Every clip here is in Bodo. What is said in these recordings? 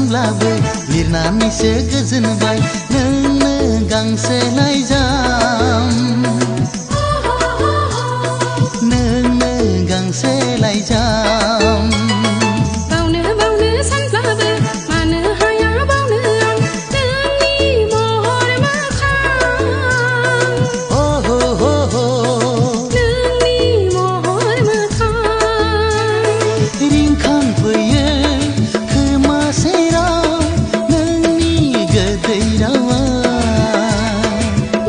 सानब्लाबो लिरनानैसो गोजोनबाय नोंनो गांसे लाइजाम नोंनो गांसे लाइजाम बावनो सानब्लाबो मानो हाया बावनो आं नोंनि महर मोखां नोंनि महर मोखां रिंखांफैयो खोमा सेराव नोंनि गोदै रावा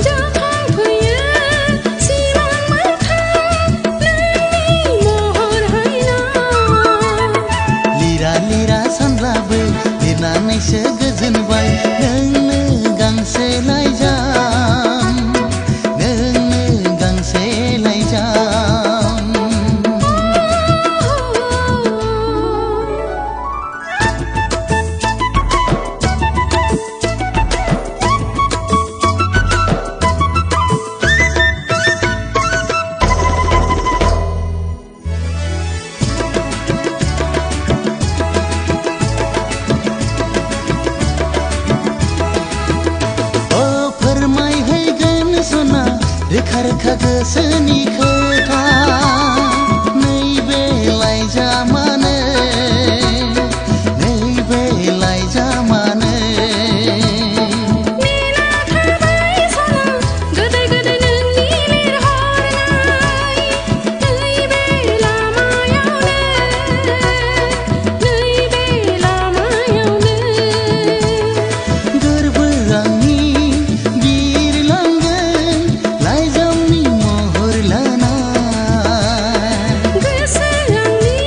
जाखांफैयो सिमां मोखां नोंनि महर हायना लिरा सानब्लाबो लिरनानैसो गोजोनबाय नोंनो गांसे लाइजाम नोंनो गांसे लाइजाम रोखा रोखा गोसोनि खोथा नैबे लाइजामानो नैबे लाइजामानो नेना थाबाय सना गोदै गोदै नोंनि लिरहरनाय नैबे लामायावनो गोरबो आंनि बिरलांगोन लाइजामनि महर लाना गोसो आंनि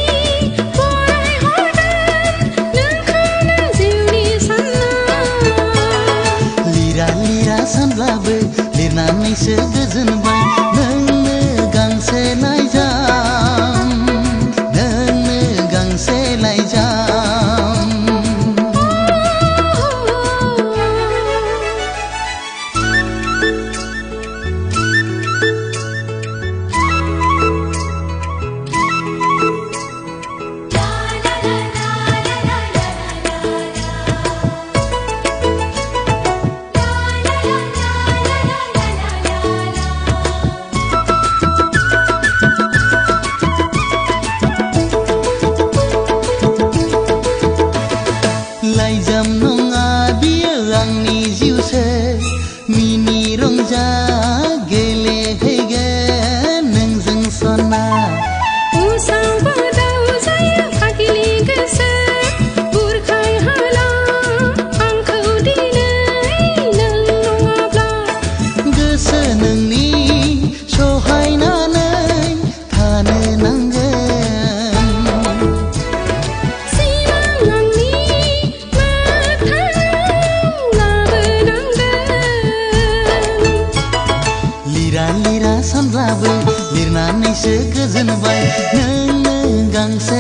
फरायहरगोन नोंखौनो जिउनि सानना लिरा सानब्लाबो लिरनानैसो गोजोनबाय नोंनो गांसे लाइजाम नोंनो गांसे लाइजाम लाइजाम नङा बियो आंनि जिउसो मिनि रंजा गेलेहैगोन नोंजों सना उसाव बादाव जायो फागिलि गोसो बुरखाय हाला आंखौ दिनै नों नङाब्ला गोसो नोंनि सहायनानै थानो नांगोन सिमां आंनि मोगथाङाव लाबोनांगोन लिरा सानब्लाबो लिरनानैसो गोजोनबाय नोंनो गांसे